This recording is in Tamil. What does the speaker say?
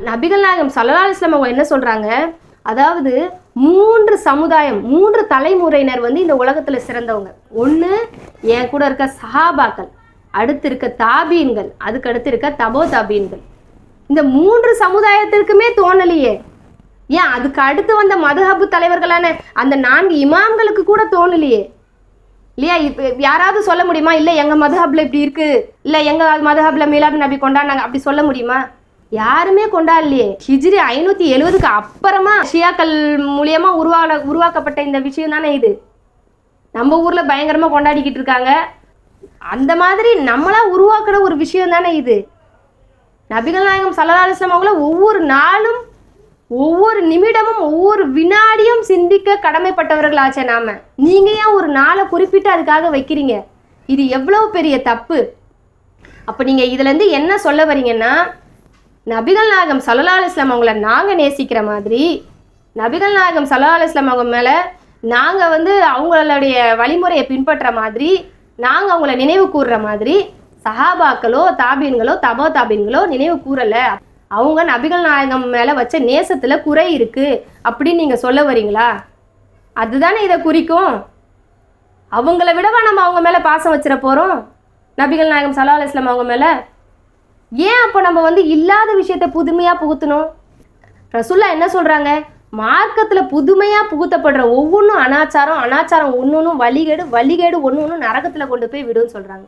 நபிகள் நாயகம் ஸல்லல்லாஹு அலைஹி வஸல்லம் அவங்க என்ன சொல்றாங்க, அதாவது 3 சமுதாயம் 3 தலைமுறையினர் வந்து இந்த உலகத்துல சிறந்தவங்க. ஒண்ணு என் கூட இருக்க சஹாபாக்கள், அடுத்து இருக்க தாபீன்கள், அதுக்கு அடுத்து இருக்க தபோ தாபீன்கள். இந்த 3 சமுதாயத்திற்குமே தோணலையே. ஏன் அதுக்கு அடுத்து வந்த மதுஹபு தலைவர்களான அந்த 4 இமாம்களுக்கு கூட தோணலையே இல்லையா? இப்போ யாராவது சொல்ல முடியுமா, இல்லை எங்கள் மதுஹப்ல இப்படி இருக்கு, இல்லை எங்கள் மதுஹப்ல மீலாது நபி கொண்டாடினாங்க அப்படி சொல்ல முடியுமா? யாருமே கொண்டாடலையே. ஹிஜ்ரி 570க்கு அப்புறமா ஷியாக்கள் மூலியமா உருவாக்கப்பட்ட இந்த விஷயம் தானே இது. நம்ம ஊர்ல பயங்கரமா கொண்டாடிக்கிட்டு இருக்காங்க. அந்த மாதிரி நம்மளா உருவாக்குற ஒரு விஷயம் தானே இது. நபிகள் நாயகம் ஸல்லல்லாஹு அலைஹி வஸல்லம் அவங்கள ஒவ்வொரு நாளும் ஒவ்வொரு நிமிடமும் ஒவ்வொரு வினாடியும் சிந்திக்க கடமைப்பட்டவர்களாச்சே நாம. நீங்க ஏன் ஒரு நாளை குறிப்பிட்டு அதுக்காக வைக்கிறீங்க? இது எவ்வளவு பெரிய தப்பு. அப்ப நீங்க இதுல இருந்து என்ன சொல்ல வரீங்கன்னா, நபிகள் நாயகம் ஸல்லல்லாஹு அலைஹி வஸல்லம் அவங்கள நாங்க நேசிக்கிற மாதிரி, நபிகள் நாயகம் ஸல்லல்லாஹு அலைஹி வஸல்லம் அவங்க மேல நாங்க வந்து அவங்களுடைய வழிமுறையை பின்பற்ற மாதிரி, நாங்க அவங்கள நினைவு கூறுற மாதிரி சஹாபாக்களோ தாபீன்களோ தபோ தாபீன்களோ நினைவு கூறல. அவங்க நபிகள் நாயகம் மேல வச்ச நேசத்துல குறை இருக்கு அப்படின்னு நீங்க சொல்ல வரீங்களா? அதுதானே இதை குறிக்கும். அவங்கள விடவா நம்ம அவங்க மேல பாசம் வச்சிட போறோம், நபிகள் நாயகம் ஸல்லல்லாஹு அலைஹி வஸல்லம் அவங்க மேல? ஏன் அப்போ நம்ம வந்து இல்லாத விஷயத்த புதுமையா புகுத்தணும்? ரசூலுல்லாஹ் என்ன சொல்றாங்க, மார்க்கத்துல புதுமையா புகுத்தப்படுற ஒவ்வொன்றும் அனாச்சாரம், அனாச்சாரம் ஒன்னொன்னும் வழிகேடு, வழிகேடு ஒன்னொன்னும் நரகத்துல கொண்டு போய் விடுன்னு சொல்றாங்க.